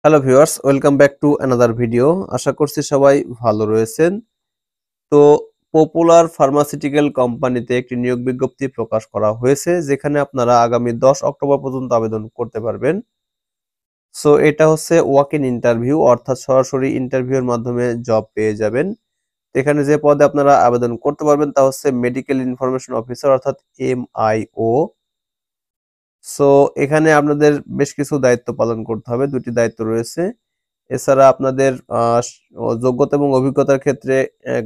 Hello viewers, welcome back to another video. আশা করছি সবাই ভালো রয়েছেন। তো পপুলার ফার্মাসিউটিক্যাল কোম্পানিতে একটি নিয়োগ বিজ্ঞপ্তি প্রকাশ করা হয়েছে, যেখানে আপনারা আগামী 10 অক্টোবর পর্যন্ত আবেদন করতে পারবেন। সো এটা হচ্ছে ওয়াক ইন ইন্টারভিউ, অর্থাৎ সরাসরি ইন্টারভিউর মাধ্যমে জব পেয়ে যাবেন। এখানে যে পদে আপনারা আবেদন করতে পারবেন তা হচ্ছে মেডিকেল ইনফরমেশন অফিসার, অর্থাৎ MIO। সো এখানে আপনাদের বেশ কিছু দায়িত্ব পালন করতে হবে, দুটি দায়িত্ব রয়েছে। এছাড়া আপনাদের যোগ্যতা এবং অভিজ্ঞতার ক্ষেত্রে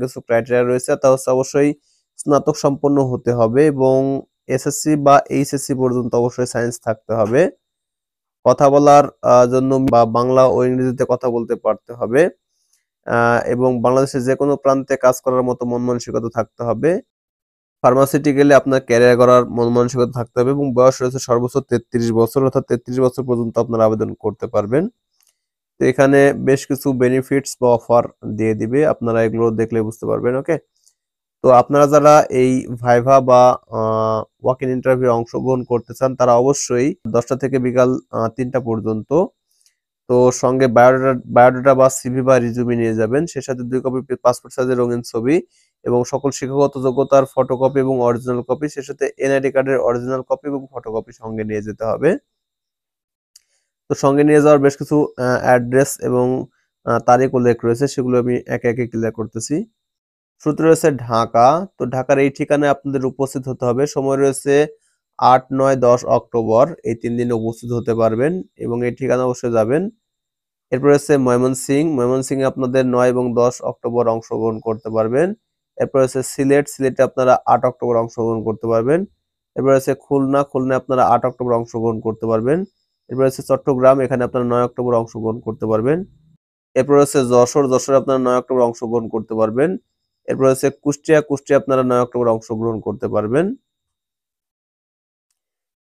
কিছু ক্রাইটেরিয়া রয়েছে, তা হচ্ছে অবশ্যই স্নাতক সম্পন্ন হতে হবে এবং এসএসসি বা এইচএসসি পর্যন্ত অবশ্যই সায়েন্স থাকতে হবে। কথা বলার জন্য বা বাংলা ও ইংরেজিতে কথা বলতে পারতে হবে এবং বাংলাদেশের যে কোনো প্রান্তে কাজ করার মতো মন মানসিকতা থাকতে হবে। ফার্মাসিউটিক্যালে আপনার ক্যারিয়ার করার মন মানসিকতা থাকতে হবে এবং বয়স রয়েছে সর্বোচ্চ 33 বছর, অর্থাৎ 33 বছর পর্যন্ত আপনারা আবেদন করতে পারবেন। তো এখানে বেশ কিছু বেনিফিটস বা অফার দিয়ে দিবে, আপনারা এগুলো দেখলে বুঝতে পারবেন। ওকে, তো আপনারা যারা এই ভাইভা বা ওয়াক ইন ইন্টারভিউ অংশগ্রহণ করতে চান তারা অবশ্যই 10টা থেকে বিকাল 3টা পর্যন্ত তো সঙ্গে বায়োডাটা বা সিভি বা রিজুমি নিয়ে যাবেন। সে সাথে 2 কপি পাসপোর্ট সাইজের রঙিন ছবি এবং সকল শিক্ষাগত যোগ্যতার ফটোকপি এবং অরিজিনাল কপি, সে সাথে এনআইডি কার্ডের অরিজিনাল কপি এবং ফটোকপি সঙ্গে নিয়ে যেতে হবে। তো সঙ্গে নিয়ে যাওয়ার বেশ কিছু অ্যাড্রেস এবং তারিখ উল্লেখ রয়েছে, সেগুলো আমি একে একে ক্লিয়ার করতেছি। শুরুতে রয়েছে ঢাকা। তো ঢাকার এই ঠিকানায় আপনাদের উপস্থিত হতে হবে। সময় রয়েছে 8, 9, 10 অক্টোবর, এই 3 দিনে উপস্থিত হতে পারবেন এবং এই ঠিকানা অবশ্যই যাবেন। এরপর রয়েছে ময়মনসিংহে আপনাদের 9 এবং 10 অক্টোবর অংশগ্রহণ করতে পারবেন। এরপর রয়েছে সিলেটে আপনারা 8 অক্টোবর অংশগ্রহণ করতে পারবেন। এরপর রয়েছে খুলনায় আপনারা 8 অক্টোবর অংশগ্রহণ করতে পারবেন। এরপর রয়েছে চট্টগ্রাম, এখানে আপনারা 9 অক্টোবর অংশগ্রহণ করতে পারবেন। এরপর রয়েছে যশোরে আপনারা 9 অক্টোবর অংশগ্রহণ করতে পারবেন। এরপর রয়েছে কুষ্টিয়া আপনারা 9 অক্টোবর অংশগ্রহণ করতে পারবেন।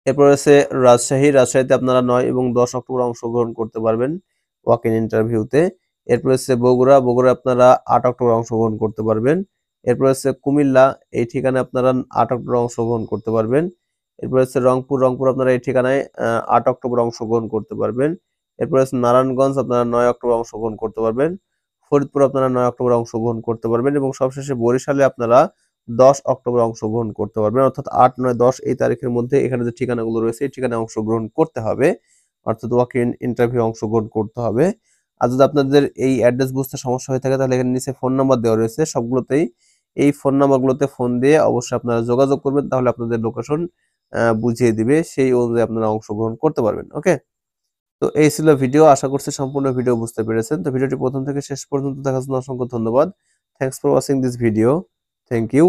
এরপর রয়েছে রাজশাহীতে আপনারা 9 এবং 10 অক্টোবর অংশগ্রহণ করতে পারবেন ওয়াক ইন ইন্টারভিউতে। এরপর হচ্ছে বগুড়ায় আপনারা 8 অক্টোবর অংশগ্রহণ করতে পারবেন। এরপর হচ্ছে কুমিল্লা, এই ঠিকানায় আপনারা 8 অক্টোবর অংশগ্রহণ করতে পারবেন। এরপর হচ্ছে রংপুর আপনারা এই ঠিকানায় 8 অক্টোবর অংশগ্রহণ করতে পারবেন। এরপর হচ্ছে নারায়ণগঞ্জ আপনারা 9 অক্টোবর অংশগ্রহণ করতে পারবেন। ফরিদপুর আপনারা 9 অক্টোবর অংশগ্রহণ করতে পারবেন এবং সবশেষে বরিশালে আপনারা 10 অক্টোবর অংশগ্রহণ করতে পারবেন, অর্থাৎ 8, 9, 10 এই তারিখের মধ্যে এখানে যে ঠিকানাগুলো রয়েছে এই ঠিকানায় অংশগ্রহণ করতে হবে, অর্থাৎ ওয়াক ইন ইন্টারভিউ অংশগ্রহণ করতে হবে। আর যদি আপনাদের এই অ্যাড্রেস বুঝতে সমস্যা হয়ে থাকে তাহলে এখানে নিচে ফোন নাম্বার দেওয়া রয়েছে, সবগুলোতেই এই ফোন নাম্বারগুলোতে ফোন দিয়ে অবশ্যই আপনারা যোগাযোগ করবেন, তাহলে আপনাদের লোকেশন বুঝিয়ে দিবে, সেই অনুযায়ী আপনারা অংশগ্রহণ করতে পারবেন। ওকে, তো এই ছিল ভিডিও। আশা করছি সম্পূর্ণ ভিডিও বুঝতে পেরেছেন। তো ভিডিওটি প্রথম থেকে শেষ পর্যন্ত দেখার জন্য অসংখ্য ধন্যবাদ। Thanks for watching this video. Thank you.